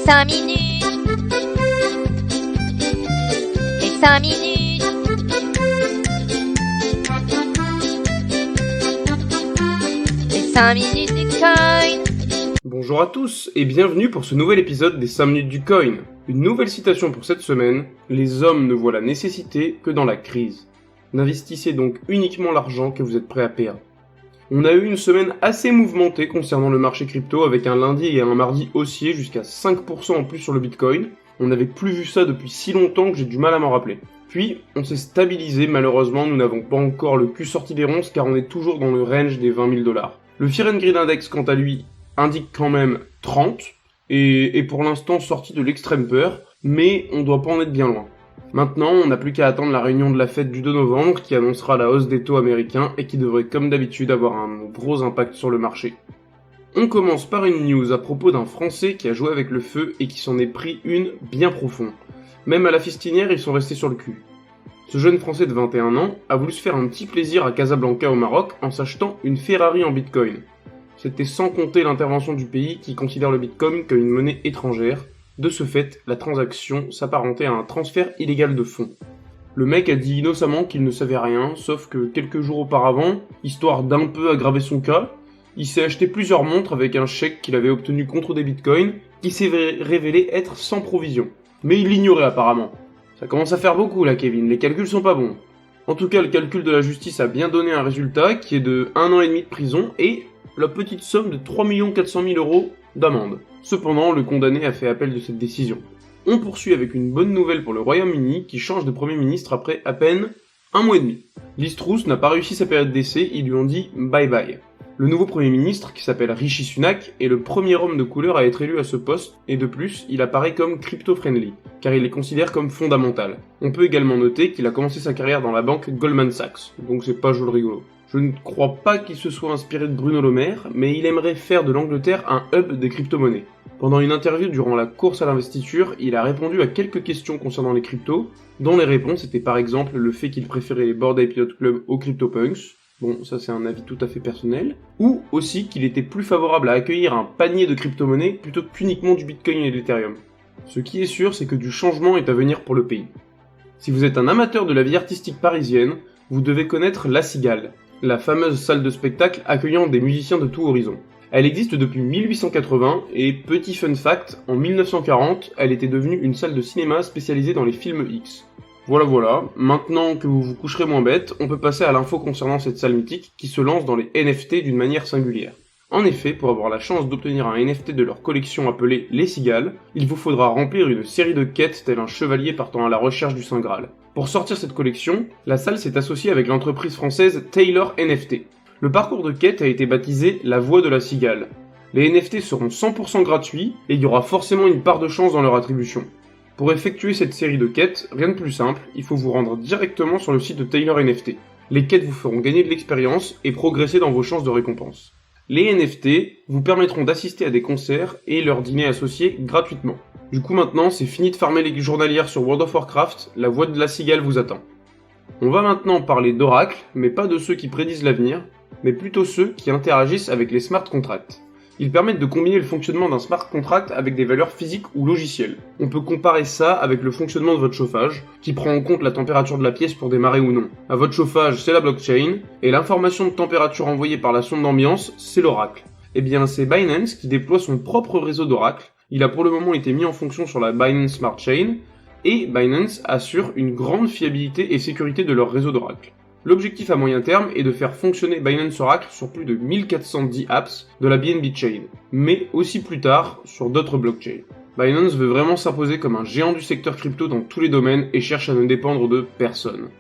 5 minutes. Les 5 minutes. Les 5 minutes du coin. Bonjour à tous et bienvenue pour ce nouvel épisode des 5 minutes du coin. Une nouvelle citation pour cette semaine: les hommes ne voient la nécessité que dans la crise. N'investissez donc uniquement l'argent que vous êtes prêt à perdre. On a eu une semaine assez mouvementée concernant le marché crypto avec un lundi et un mardi haussier jusqu'à 5% en plus sur le Bitcoin. On n'avait plus vu ça depuis si longtemps que j'ai du mal à m'en rappeler. Puis, on s'est stabilisé, malheureusement, nous n'avons pas encore le cul sorti des ronces car on est toujours dans le range des 20 000 $. Le Fear and Greed Index, quant à lui, indique quand même 30 et est pour l'instant sorti de l'extrême peur, mais on doit pas en être bien loin. Maintenant, on n'a plus qu'à attendre la réunion de la Fed du 2 novembre qui annoncera la hausse des taux américains et qui devrait comme d'habitude avoir un gros impact sur le marché. On commence par une news à propos d'un Français qui a joué avec le feu et qui s'en est pris une bien profonde. Même à la fistinière, ils sont restés sur le cul. Ce jeune Français de 21 ans a voulu se faire un petit plaisir à Casablanca au Maroc en s'achetant une Ferrari en Bitcoin. C'était sans compter l'intervention du pays qui considère le Bitcoin comme une monnaie étrangère. De ce fait, la transaction s'apparentait à un transfert illégal de fonds. Le mec a dit innocemment qu'il ne savait rien, sauf que quelques jours auparavant, histoire d'un peu aggraver son cas, il s'est acheté plusieurs montres avec un chèque qu'il avait obtenu contre des bitcoins, qui s'est révélé être sans provision. Mais il l'ignorait apparemment. Ça commence à faire beaucoup là, Kevin, les calculs sont pas bons. En tout cas, le calcul de la justice a bien donné un résultat qui est de 1 an et demi de prison et la petite somme de 3 400 000 € d'amende. Cependant, le condamné a fait appel de cette décision. On poursuit avec une bonne nouvelle pour le Royaume-Uni qui change de Premier ministre après à peine 1 mois et demi. Liz Truss n'a pas réussi sa période d'essai, ils lui ont dit bye bye. Le nouveau Premier ministre, qui s'appelle Rishi Sunak, est le premier homme de couleur à être élu à ce poste, et de plus, il apparaît comme crypto-friendly, car il les considère comme fondamental. On peut également noter qu'il a commencé sa carrière dans la banque Goldman Sachs, donc c'est pas joli rigolo. Je ne crois pas qu'il se soit inspiré de Bruno Le Maire, mais il aimerait faire de l'Angleterre un hub des crypto-monnaies. Pendant une interview durant la course à l'investiture, il a répondu à quelques questions concernant les cryptos, dont les réponses étaient par exemple le fait qu'il préférait les Bored Ape Yacht Club aux CryptoPunks, bon ça c'est un avis tout à fait personnel, ou aussi qu'il était plus favorable à accueillir un panier de crypto-monnaies plutôt qu'uniquement du Bitcoin et de l'Ethereum. Ce qui est sûr, c'est que du changement est à venir pour le pays. Si vous êtes un amateur de la vie artistique parisienne, vous devez connaître La Cigale, la fameuse salle de spectacle accueillant des musiciens de tout horizon. Elle existe depuis 1880 et, petit fun fact, en 1940, elle était devenue une salle de cinéma spécialisée dans les films X. Voilà, maintenant que vous vous coucherez moins bête, on peut passer à l'info concernant cette salle mythique qui se lance dans les NFT d'une manière singulière. En effet, pour avoir la chance d'obtenir un NFT de leur collection appelée Les Cigales, il vous faudra remplir une série de quêtes tel un chevalier partant à la recherche du Saint Graal. Pour sortir cette collection, la salle s'est associée avec l'entreprise française Taylor NFT. Le parcours de quête a été baptisé La Voie de la Cigale. Les NFT seront 100% gratuits et il y aura forcément une part de chance dans leur attribution. Pour effectuer cette série de quêtes, rien de plus simple, il faut vous rendre directement sur le site de Taylor NFT. Les quêtes vous feront gagner de l'expérience et progresser dans vos chances de récompense. Les NFT vous permettront d'assister à des concerts et leurs dîners associés gratuitement. Du coup maintenant, c'est fini de farmer les journalières sur World of Warcraft, la voie de la cigale vous attend. On va maintenant parler d'oracles, mais pas de ceux qui prédisent l'avenir, mais plutôt ceux qui interagissent avec les smart contracts. Ils permettent de combiner le fonctionnement d'un smart contract avec des valeurs physiques ou logicielles. On peut comparer ça avec le fonctionnement de votre chauffage, qui prend en compte la température de la pièce pour démarrer ou non. À votre chauffage, c'est la blockchain, et l'information de température envoyée par la sonde d'ambiance, c'est l'oracle. Eh bien, c'est Binance qui déploie son propre réseau d'oracle. Il a pour le moment été mis en fonction sur la Binance Smart Chain, et Binance assure une grande fiabilité et sécurité de leur réseau d'oracle. L'objectif à moyen terme est de faire fonctionner Binance Oracle sur plus de 1410 apps de la BNB Chain, mais aussi plus tard sur d'autres blockchains. Binance veut vraiment s'imposer comme un géant du secteur crypto dans tous les domaines et cherche à ne dépendre de personne.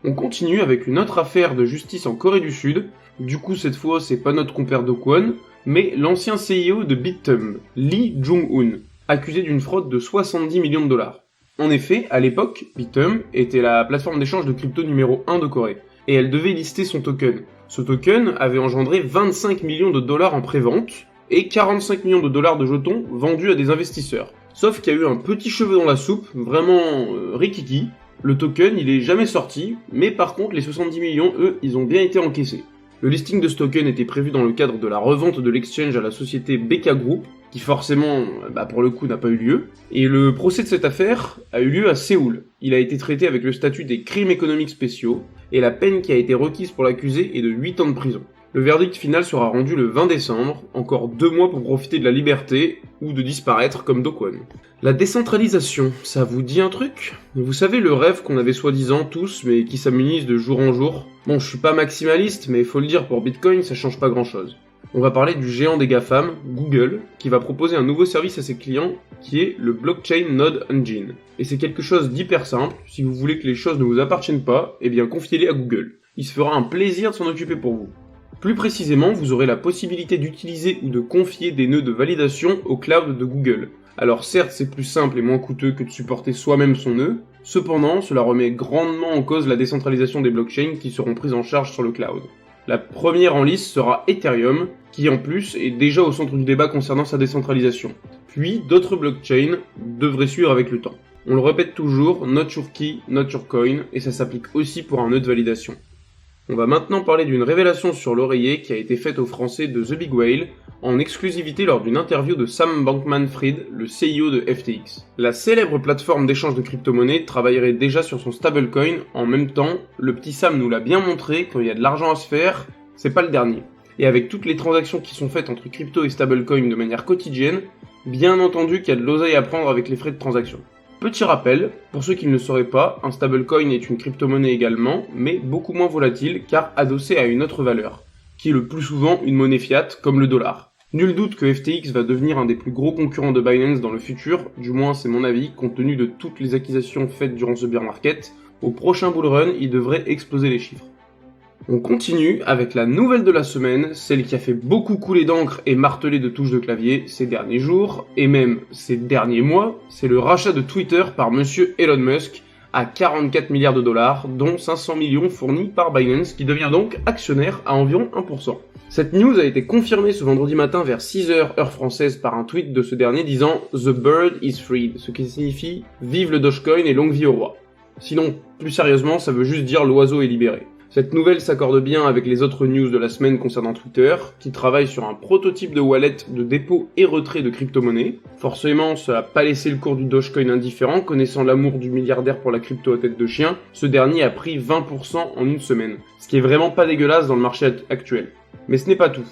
On continue avec une autre affaire de justice en Corée du Sud. Du coup cette fois c'est pas notre compère Do Kwon, mais l'ancien CEO de Bithumb, Lee Jung-hoon, accusé d'une fraude de 70 millions de $. En effet, à l'époque, Bithumb était la plateforme d'échange de crypto numéro 1 de Corée, et elle devait lister son token. Ce token avait engendré 25 millions de $ en pré-vente, et 45 millions de $ de jetons vendus à des investisseurs. Sauf qu'il y a eu un petit cheveu dans la soupe, vraiment rikiki. Le token, il est jamais sorti, mais par contre, les 70 millions, eux, ils ont bien été encaissés. Le listing de ce token était prévu dans le cadre de la revente de l'exchange à la société BK Group, qui forcément, pour le coup, n'a pas eu lieu. Et le procès de cette affaire a eu lieu à Séoul. Il a été traité avec le statut des crimes économiques spéciaux, et la peine qui a été requise pour l'accusé est de 8 ans de prison. Le verdict final sera rendu le 20 décembre, encore 2 mois pour profiter de la liberté, ou de disparaître comme Do Kwon. La décentralisation, ça vous dit un truc ? Vous savez le rêve qu'on avait soi-disant tous, mais qui s'amenuise de jour en jour ? Bon, je suis pas maximaliste, mais faut le dire, pour Bitcoin, ça change pas grand-chose. On va parler du géant des GAFAM, Google, qui va proposer un nouveau service à ses clients, qui est le Blockchain Node Engine. Et c'est quelque chose d'hyper simple, si vous voulez que les choses ne vous appartiennent pas, eh bien confiez-les à Google. Il se fera un plaisir de s'en occuper pour vous. Plus précisément, vous aurez la possibilité d'utiliser ou de confier des nœuds de validation au cloud de Google. Alors certes, c'est plus simple et moins coûteux que de supporter soi-même son nœud, cependant, cela remet grandement en cause la décentralisation des blockchains qui seront prises en charge sur le cloud. La première en lice sera Ethereum, qui en plus est déjà au centre du débat concernant sa décentralisation. Puis d'autres blockchains devraient suivre avec le temps. On le répète toujours, not your key, not your coin, et ça s'applique aussi pour un nœud de validation. On va maintenant parler d'une révélation sur l'oreiller qui a été faite aux Français de The Big Whale en exclusivité lors d'une interview de Sam Bankman-Fried, le CEO de FTX. La célèbre plateforme d'échange de crypto-monnaies travaillerait déjà sur son stablecoin en même temps. Le petit Sam nous l'a bien montré, quand il y a de l'argent à se faire, c'est pas le dernier. Et avec toutes les transactions qui sont faites entre crypto et stablecoin de manière quotidienne, bien entendu qu'il y a de l'oseille à prendre avec les frais de transaction. Petit rappel, pour ceux qui ne le sauraient pas, un stablecoin est une crypto-monnaie également, mais beaucoup moins volatile car adossée à une autre valeur, qui est le plus souvent une monnaie fiat comme le dollar. Nul doute que FTX va devenir un des plus gros concurrents de Binance dans le futur, du moins c'est mon avis, compte tenu de toutes les acquisitions faites durant ce bear market. Au prochain bull run, il devrait exploser les chiffres. On continue avec la nouvelle de la semaine, celle qui a fait beaucoup couler d'encre et marteler de touches de clavier ces derniers jours, et même ces derniers mois, c'est le rachat de Twitter par monsieur Elon Musk à 44 milliards de dollars, dont 500 millions fournis par Binance, qui devient donc actionnaire à environ 1%. Cette news a été confirmée ce vendredi matin vers 6h heure française par un tweet de ce dernier disant « The bird is freed », ce qui signifie « Vive le Dogecoin et longue vie au roi ». Sinon, plus sérieusement, ça veut juste dire « l'oiseau est libéré ». Cette nouvelle s'accorde bien avec les autres news de la semaine concernant Twitter, qui travaille sur un prototype de wallet de dépôt et retrait de crypto-monnaies. Forcément, ça n'a pas laissé le cours du Dogecoin indifférent, connaissant l'amour du milliardaire pour la crypto à tête de chien, ce dernier a pris 20% en une semaine, ce qui est vraiment pas dégueulasse dans le marché actuel. Mais ce n'est pas tout.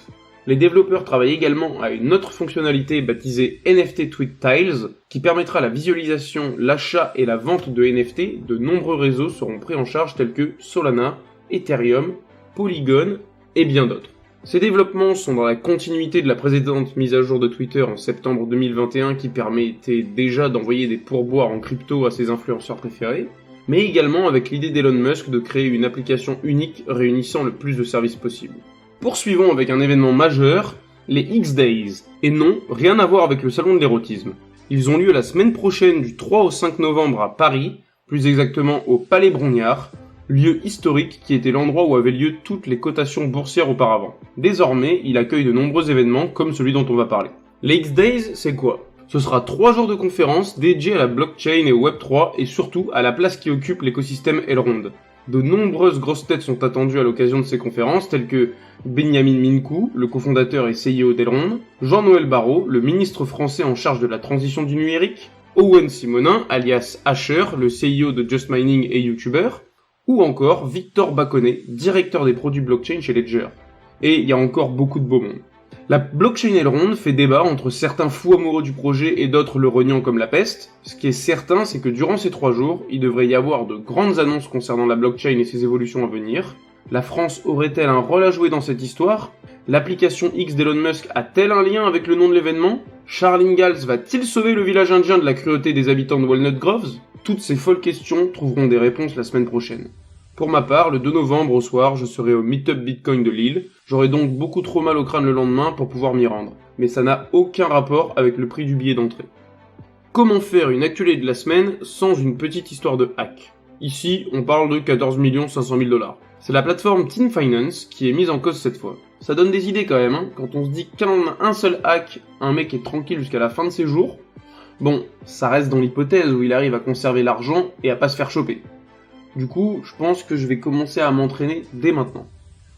Les développeurs travaillent également à une autre fonctionnalité baptisée NFT Tweet Tiles, qui permettra la visualisation, l'achat et la vente de NFT. De nombreux réseaux seront pris en charge tels que Solana, Ethereum, Polygon et bien d'autres. Ces développements sont dans la continuité de la précédente mise à jour de Twitter en septembre 2021 qui permettait déjà d'envoyer des pourboires en crypto à ses influenceurs préférés, mais également avec l'idée d'Elon Musk de créer une application unique réunissant le plus de services possible. Poursuivons avec un événement majeur, les X-Days, et non, rien à voir avec le salon de l'érotisme. Ils ont lieu la semaine prochaine du 3 au 5 novembre à Paris, plus exactement au Palais Brongniart, lieu historique qui était l'endroit où avaient lieu toutes les cotations boursières auparavant. Désormais, il accueille de nombreux événements comme celui dont on va parler. Les X-Days, c'est quoi ? Ce sera 3 jours de conférences dédiés à la blockchain et au Web3 et surtout à la place qui occupe l'écosystème Elrond. De nombreuses grosses têtes sont attendues à l'occasion de ces conférences, telles que Benjamin Minkou, le cofondateur et CEO d'Elrond, Jean-Noël Barrot, le ministre français en charge de la transition du numérique, Owen Simonin, alias Asher, le CEO de Just Mining et YouTuber, ou encore Victor Baconnet, directeur des produits blockchain chez Ledger. Et il y a encore beaucoup de beau monde. La blockchain Elrond fait débat entre certains fous amoureux du projet et d'autres le reniant comme la peste. Ce qui est certain, c'est que durant ces 3 jours, il devrait y avoir de grandes annonces concernant la blockchain et ses évolutions à venir. La France aurait-elle un rôle à jouer dans cette histoire ? L'application X d'Elon Musk a-t-elle un lien avec le nom de l'événement ? Charles Ingalls va-t-il sauver le village indien de la cruauté des habitants de Walnut Groves ? Toutes ces folles questions trouveront des réponses la semaine prochaine. Pour ma part, le 2 novembre au soir, je serai au Meetup Bitcoin de Lille. J'aurai donc beaucoup trop mal au crâne le lendemain pour pouvoir m'y rendre. Mais ça n'a aucun rapport avec le prix du billet d'entrée. Comment faire une actualité de la semaine sans une petite histoire de hack ? Ici, on parle de 14 500 000 $. C'est la plateforme Team Finance qui est mise en cause cette fois. Ça donne des idées quand même, hein, quand on se dit qu'en un seul hack, un mec est tranquille jusqu'à la fin de ses jours. Bon, ça reste dans l'hypothèse où il arrive à conserver l'argent et à pas se faire choper. Du coup, je pense que je vais commencer à m'entraîner dès maintenant.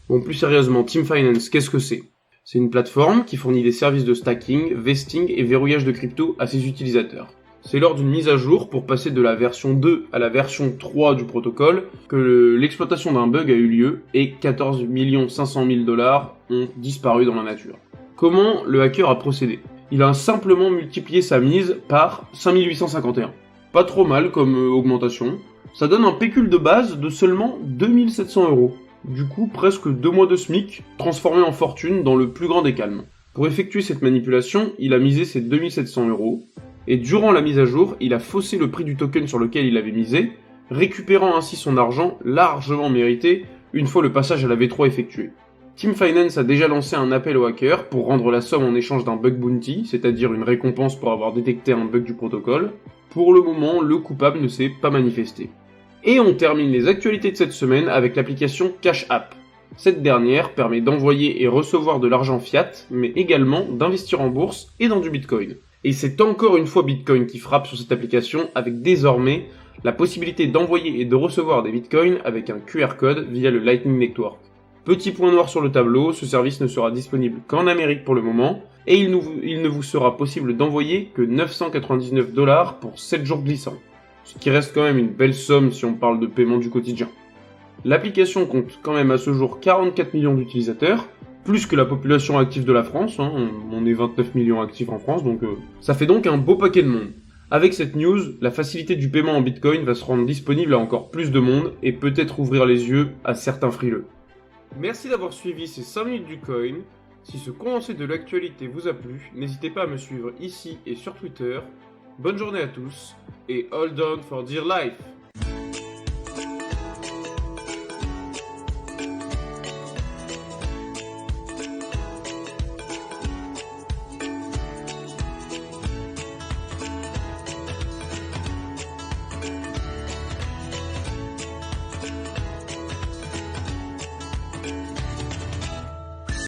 Bon, plus sérieusement, Team Finance, qu'est-ce que c'est ? C'est une plateforme qui fournit des services de stacking, vesting et verrouillage de crypto à ses utilisateurs. C'est lors d'une mise à jour pour passer de la version 2 à la version 3 du protocole que l'exploitation d'un bug a eu lieu et 14 500 000 $ ont disparu dans la nature. Comment le hacker a procédé ? Il a simplement multiplié sa mise par 5851. Pas trop mal comme augmentation. Ça donne un pécule de base de seulement 2700 €. Du coup, presque 2 mois de SMIC, transformé en fortune dans le plus grand des calmes. Pour effectuer cette manipulation, il a misé ses 2700 €, et durant la mise à jour, il a faussé le prix du token sur lequel il avait misé, récupérant ainsi son argent largement mérité une fois le passage à la V3 effectué. Team Finance a déjà lancé un appel aux hackers pour rendre la somme en échange d'un bug bounty, c'est-à-dire une récompense pour avoir détecté un bug du protocole. Pour le moment, le coupable ne s'est pas manifesté. Et on termine les actualités de cette semaine avec l'application Cash App. Cette dernière permet d'envoyer et recevoir de l'argent fiat, mais également d'investir en bourse et dans du Bitcoin. Et c'est encore une fois Bitcoin qui frappe sur cette application avec désormais la possibilité d'envoyer et de recevoir des Bitcoins avec un QR code via le Lightning Network. Petit point noir sur le tableau, ce service ne sera disponible qu'en Amérique pour le moment, et il ne vous sera possible d'envoyer que 999 $ pour 7 jours glissants. Ce qui reste quand même une belle somme si on parle de paiement du quotidien. L'application compte quand même à ce jour 44 millions d'utilisateurs, plus que la population active de la France, on est 29 millions actifs en France, donc ça fait donc un beau paquet de monde. Avec cette news, la facilité du paiement en Bitcoin va se rendre disponible à encore plus de monde et peut-être ouvrir les yeux à certains frileux. Merci d'avoir suivi ces 5 minutes du coin. Si ce condensé de l'actualité vous a plu, n'hésitez pas à me suivre ici et sur Twitter. Bonne journée à tous et hold on for dear life!